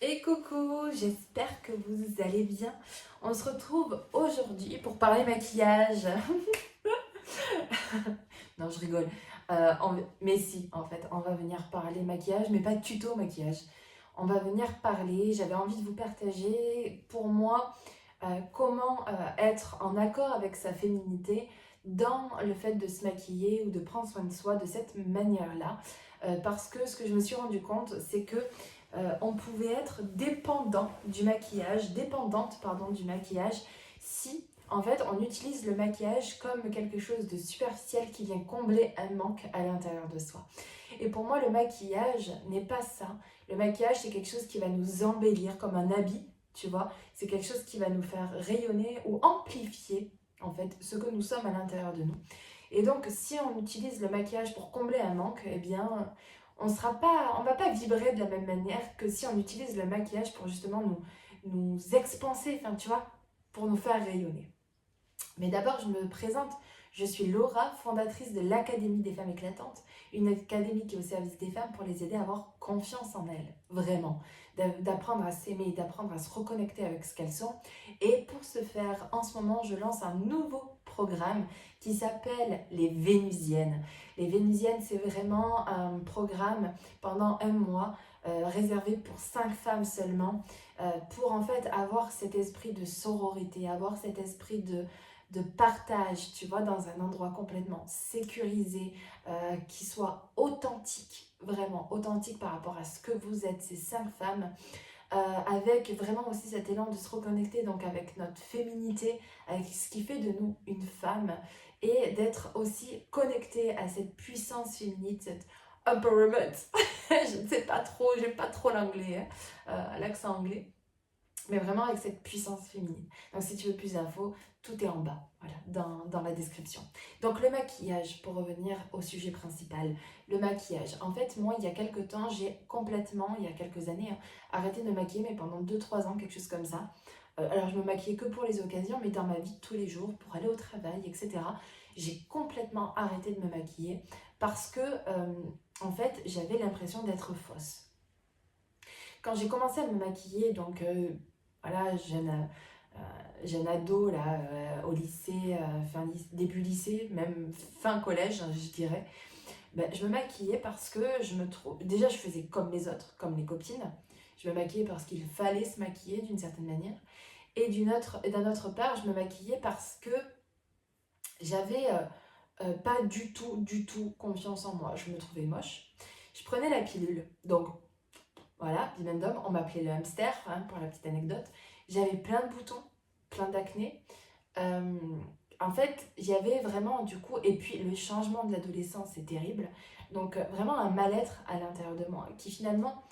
Et coucou, j'espère que vous allez bien. On se retrouve aujourd'hui pour parler maquillage. Non, je rigole. Mais si, en fait, on va venir parler maquillage, mais pas de tuto maquillage. On va venir parler, j'avais envie de vous partager, pour moi, comment être en accord avec sa féminité dans le fait de se maquiller ou de prendre soin de soi de cette manière-là. Parce que ce que je me suis rendu compte, c'est que on pouvait être dépendante pardon, du maquillage si en fait on utilise le maquillage comme quelque chose de superficiel qui vient combler un manque à l'intérieur de soi. Et pour moi le maquillage n'est pas ça. Le maquillage c'est quelque chose qui va nous embellir comme un habit, tu vois. C'est quelque chose qui va nous faire rayonner ou amplifier en fait ce que nous sommes à l'intérieur de nous. Et donc si on utilise le maquillage pour combler un manque, eh bien on va pas vibrer de la même manière que si on utilise le maquillage pour justement nous expanser, enfin tu vois, pour nous faire rayonner. Mais d'abord, je me présente. Je suis Laura, fondatrice de l'Académie des femmes éclatantes, une académie qui est au service des femmes pour les aider à avoir confiance en elles, vraiment, d'apprendre à s'aimer, d'apprendre à se reconnecter avec ce qu'elles sont. Et pour ce faire, en ce moment, je lance un nouveau programme qui s'appelle les Vénusiennes. Les Vénusiennes, c'est vraiment un programme pendant un mois réservé pour 5 femmes seulement, pour en fait avoir cet esprit de sororité, avoir cet esprit de partage, tu vois, dans un endroit complètement sécurisé, qui soit authentique, vraiment authentique par rapport à ce que vous êtes, ces 5 femmes, avec vraiment aussi cet élan de se reconnecter donc avec notre féminité, avec ce qui fait de nous une femme, et d'être aussi connecté à cette puissance féminine, cette empowerment. Je ne sais pas trop, j'aime pas trop l'anglais, l'accent anglais, mais vraiment avec cette puissance féminine. Donc si tu veux plus d'infos, tout est en bas, voilà, dans la description. Donc le maquillage, pour revenir au sujet principal, le maquillage. En fait, moi, il y a quelques temps, j'ai complètement, il y a quelques années, arrêté de me maquiller, mais pendant 2-3 ans, quelque chose comme ça. Alors je me maquillais que pour les occasions, mais dans ma vie de tous les jours, pour aller au travail, etc., j'ai complètement arrêté de me maquiller parce que, en fait, j'avais l'impression d'être fausse. Quand j'ai commencé à me maquiller, donc voilà, jeune ado là, au lycée, début lycée, même fin collège, hein, je dirais, ben, je me maquillais parce que je me trouve. Déjà, je faisais comme les autres, comme les copines. Je me maquillais parce qu'il fallait se maquiller d'une certaine manière. Et d'un autre part, je me maquillais parce que j'avais pas du tout confiance en moi. Je me trouvais moche. Je prenais la pilule. Donc, voilà, Bimendum, on m'appelait le hamster, hein, pour la petite anecdote. J'avais plein de boutons, plein d'acné. Euh, En fait, j'avais vraiment du coup, et puis le changement de l'adolescence, c'est terrible. Donc vraiment un mal-être à l'intérieur de moi qui finalement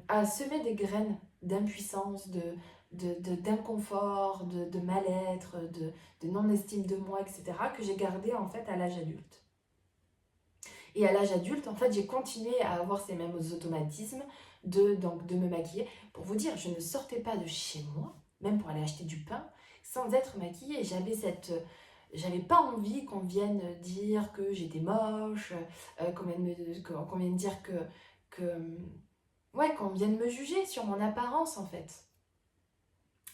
a semé des graines d'impuissance, d'inconfort, de mal-être, de non-estime de moi, etc. que j'ai gardé en fait à l'âge adulte. Et à l'âge adulte, en fait, j'ai continué à avoir ces mêmes automatismes donc, de me maquiller. Pour vous dire, je ne sortais pas de chez moi, même pour aller acheter du pain, sans être maquillée. J'avais pas envie qu'on vienne dire que j'étais moche, qu'on vienne dire ouais, qu'on vienne me juger sur mon apparence, en fait.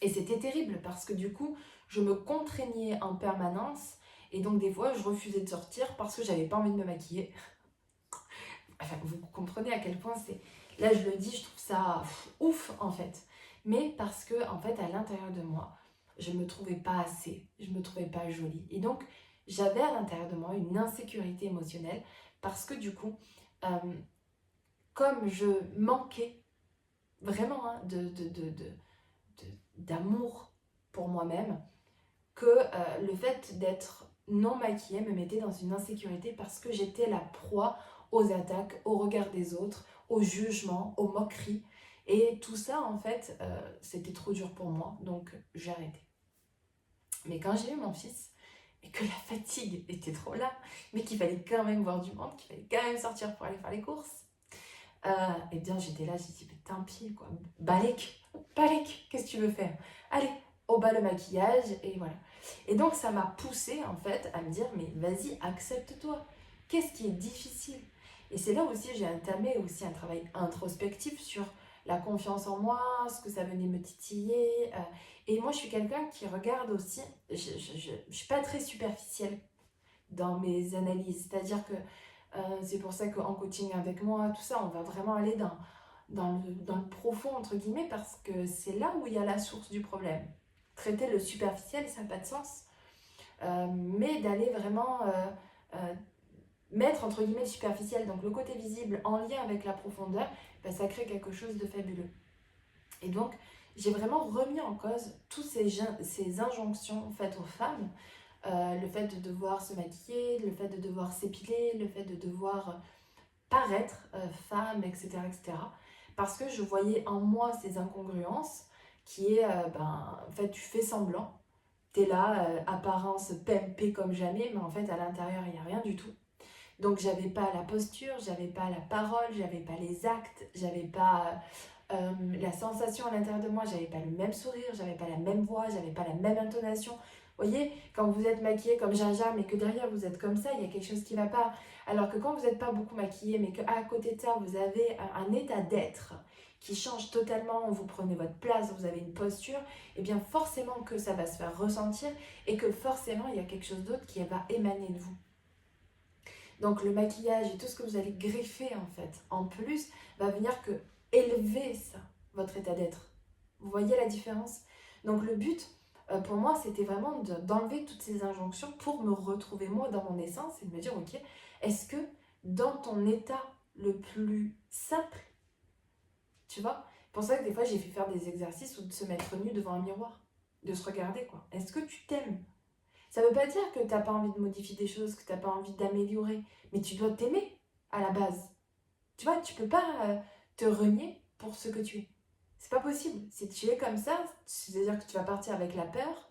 Et c'était terrible parce que du coup, je me contraignais en permanence. Et donc, des fois, je refusais de sortir parce que j'avais pas envie de me maquiller. Enfin, vous comprenez à quel point c'est... Là, je le dis, je trouve ça ouf, en fait. Mais parce que, en fait, à l'intérieur de moi, je me trouvais pas assez, je me trouvais pas jolie. Et donc, j'avais à l'intérieur de moi une insécurité émotionnelle parce que, du coup, euh, comme je manquais vraiment hein, d'amour pour moi-même, que le fait d'être non maquillée me mettait dans une insécurité parce que j'étais la proie aux attaques, au regard des autres, au jugement, aux moqueries. Et tout ça, en fait, c'était trop dur pour moi, donc j'ai arrêté. Mais quand j'ai eu mon fils, et que la fatigue était trop là, mais qu'il fallait quand même voir du monde, qu'il fallait quand même sortir pour aller faire les courses, et bien j'étais là, j'ai dit, mais tant pis, quoi. Balek, qu'est-ce que tu veux faire? Allez, au bas le maquillage, et voilà. Et donc ça m'a poussée en fait à me dire, mais vas-y, accepte-toi. Qu'est-ce qui est difficile? Et c'est là aussi, j'ai entamé aussi un travail introspectif sur la confiance en moi, ce que ça venait me titiller. Et moi, je suis quelqu'un qui regarde aussi, je suis pas très superficielle dans mes analyses. C'est-à-dire que c'est pour ça qu'en coaching avec moi, tout ça, on va vraiment aller dans le profond, entre guillemets, parce que c'est là où il y a la source du problème. Traiter le superficiel, ça n'a pas de sens. Mais d'aller vraiment mettre, entre guillemets, le superficiel, donc le côté visible, en lien avec la profondeur, ben, ça crée quelque chose de fabuleux. Et donc, j'ai vraiment remis en cause toutes ces injonctions faites aux femmes, le fait de devoir se maquiller, le fait de devoir s'épiler, le fait de devoir paraître femme, etc., etc. Parce que je voyais en moi ces incongruences qui est, en fait, tu fais semblant, t'es là, apparence PMP comme jamais, mais en fait, à l'intérieur, il n'y a rien du tout. Donc, j'avais pas la posture, j'avais pas la parole, j'avais pas les actes, j'avais pas la sensation à l'intérieur de moi, j'avais pas le même sourire, j'avais pas la même voix, j'avais pas la même intonation. Vous voyez, quand vous êtes maquillée comme Jaja, mais que derrière vous êtes comme ça, il y a quelque chose qui va pas. Alors que quand vous n'êtes pas beaucoup maquillée, mais qu'à côté de ça, vous avez un état d'être qui change totalement, vous prenez votre place, vous avez une posture, et bien forcément que ça va se faire ressentir et que forcément il y a quelque chose d'autre qui va émaner de vous. Donc le maquillage et tout ce que vous allez greffer en fait, en plus, va venir que élever ça, votre état d'être. Vous voyez la différence? Donc le but, pour moi, c'était vraiment d'enlever toutes ces injonctions pour me retrouver moi dans mon essence et de me dire, ok, est-ce que dans ton état le plus simple, tu vois, pour ça que des fois j'ai fait faire des exercices ou de se mettre nu devant un miroir, de se regarder quoi. Est-ce que tu t'aimes? Ça veut pas dire que tu n'as pas envie de modifier des choses, que tu n'as pas envie d'améliorer, mais tu dois t'aimer à la base. Tu vois, tu peux pas te renier pour ce que tu es. C'est pas possible. Si tu es comme ça, c'est-à-dire que tu vas partir avec la peur,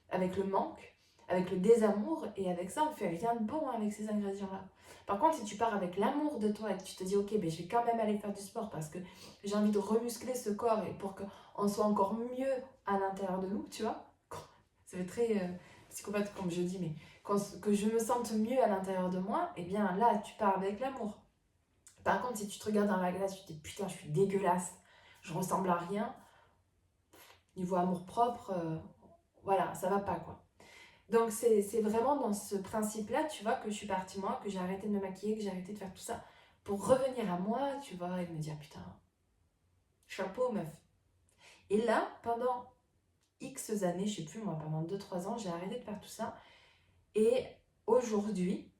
avec le manque, avec le désamour, et avec ça, on fait rien de bon avec ces ingrédients-là. Par contre, si tu pars avec l'amour de toi et que tu te dis, ok, ben, je vais quand même aller faire du sport parce que j'ai envie de remuscler ce corps et pour qu'on soit encore mieux à l'intérieur de nous, tu vois, ça fait très psychopathe comme je dis, mais que je me sente mieux à l'intérieur de moi, et bien là, tu pars avec l'amour. Par contre, si tu te regardes dans la glace, tu te dis putain, je suis dégueulasse, je ressemble à rien, niveau amour propre, voilà, ça va pas quoi. Donc c'est vraiment dans ce principe-là, tu vois, que je suis partie moi, que j'ai arrêté de me maquiller, que j'ai arrêté de faire tout ça, pour revenir à moi, tu vois, et me dire putain, chapeau meuf. Et là, pendant X années, je sais plus moi, pendant 2-3 ans, j'ai arrêté de faire tout ça. Et aujourd'hui,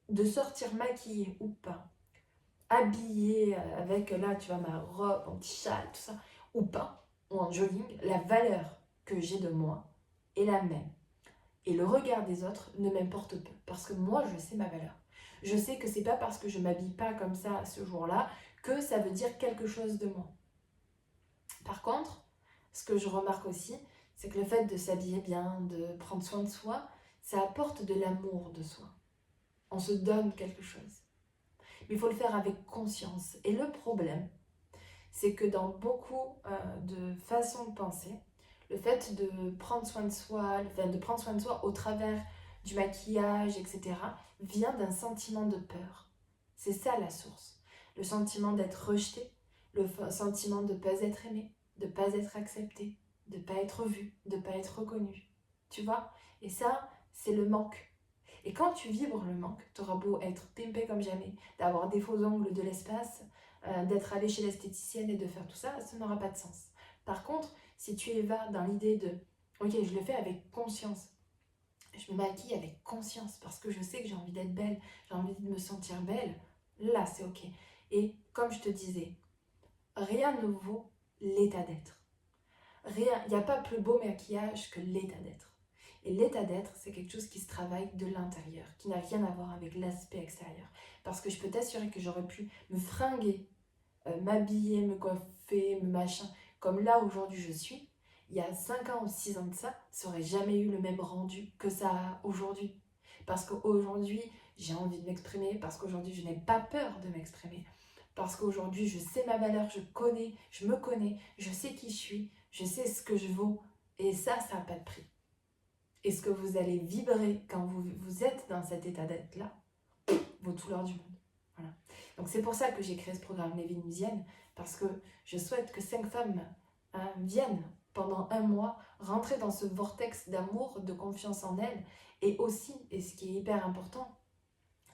de sortir maquillée ou pas, habillée avec, là, tu vois, ma robe, mon petit châle, tout ça, ou pas, ou en jogging, la valeur que j'ai de moi est la même. Et le regard des autres ne m'importe peu, parce que moi, je sais ma valeur. Je sais que c'est pas parce que je m'habille pas comme ça ce jour-là que ça veut dire quelque chose de moi. Par contre, ce que je remarque aussi, c'est que le fait de s'habiller bien, de prendre soin de soi, ça apporte de l'amour de soi. On se donne quelque chose. Mais il faut le faire avec conscience. Et le problème, c'est que dans beaucoup de façons de penser, le fait de prendre soin de soi, le fait de prendre soin de soi au travers du maquillage, etc., vient d'un sentiment de peur. C'est ça la source. Le sentiment d'être rejeté, le sentiment de ne pas être aimé, de ne pas être accepté, de ne pas être vu, de ne pas être reconnu. Tu vois? Et ça, c'est le manque. Et quand tu vibres le manque, tu auras beau être pimpé comme jamais, d'avoir des faux ongles de l'espace, d'être allé chez l'esthéticienne et de faire tout ça, ça n'aura pas de sens. Par contre, si tu y vas dans l'idée de ok, je le fais avec conscience, je me maquille avec conscience parce que je sais que j'ai envie d'être belle, j'ai envie de me sentir belle, là c'est ok. Et comme je te disais, rien ne vaut l'état d'être. Rien, il n'y a pas plus beau maquillage que l'état d'être. Et l'état d'être, c'est quelque chose qui se travaille de l'intérieur, qui n'a rien à voir avec l'aspect extérieur. Parce que je peux t'assurer que j'aurais pu me fringuer, m'habiller, me coiffer, me machin, comme là aujourd'hui je suis. Il y a 5 ans ou 6 ans de ça, ça aurait jamais eu le même rendu que ça a aujourd'hui. Parce qu'aujourd'hui, j'ai envie de m'exprimer, parce qu'aujourd'hui, je n'ai pas peur de m'exprimer. Parce qu'aujourd'hui, je sais ma valeur, je me connais, je sais qui je suis, je sais ce que je vaux. Et ça n'a pas de prix. Et ce que vous allez vibrer quand vous êtes dans cet état d'être-là, vaut tout l'or du monde. Voilà. Donc c'est pour ça que j'ai créé ce programme Les Vénusiennes, parce que je souhaite que 5 femmes viennent pendant un mois rentrer dans ce vortex d'amour, de confiance en elles, et aussi, et ce qui est hyper important,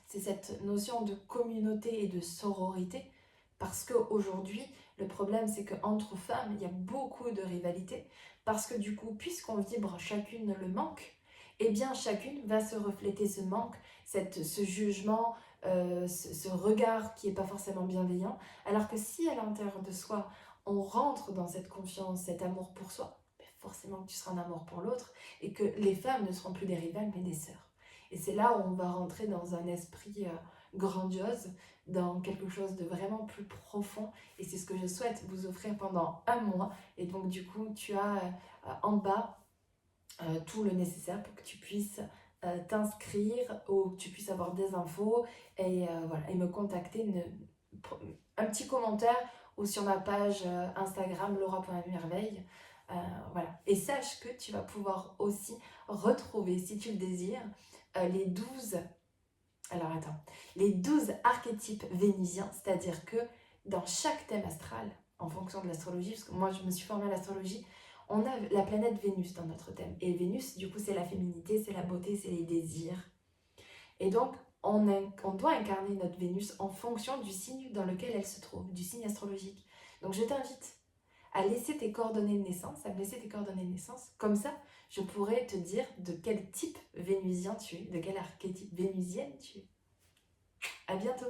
c'est cette notion de communauté et de sororité, parce qu'aujourd'hui, le problème c'est qu'entre femmes, il y a beaucoup de rivalité, parce que du coup, puisqu'on vibre chacune le manque, eh bien chacune va se refléter ce manque, ce jugement, ce regard qui n'est pas forcément bienveillant, alors que si à l'intérieur de soi, on rentre dans cette confiance, cet amour pour soi, ben forcément que tu seras en amour pour l'autre, et que les femmes ne seront plus des rivales mais des sœurs. Et c'est là où on va rentrer dans un esprit grandiose, dans quelque chose de vraiment plus profond. Et c'est ce que je souhaite vous offrir pendant un mois. Et donc du coup, tu as en bas tout le nécessaire pour que tu puisses t'inscrire ou que tu puisses avoir des infos et, voilà, et me contacter. Un petit commentaire ou sur ma page Instagram laura.merveille. Voilà. Et sache que tu vas pouvoir aussi retrouver, si tu le désires, les 12, alors attends, les 12 archétypes vénusiens, c'est-à-dire que dans chaque thème astral, en fonction de l'astrologie, parce que moi je me suis formée à l'astrologie, on a la planète Vénus dans notre thème. Et Vénus, du coup, c'est la féminité, c'est la beauté, c'est les désirs. Et donc, on doit incarner notre Vénus en fonction du signe dans lequel elle se trouve, du signe astrologique. Donc je t'invite à laisser tes coordonnées de naissance, à me laisser tes coordonnées de naissance. Comme ça, je pourrais te dire de quel type vénusien tu es, de quel archétype vénusienne tu es. À bientôt!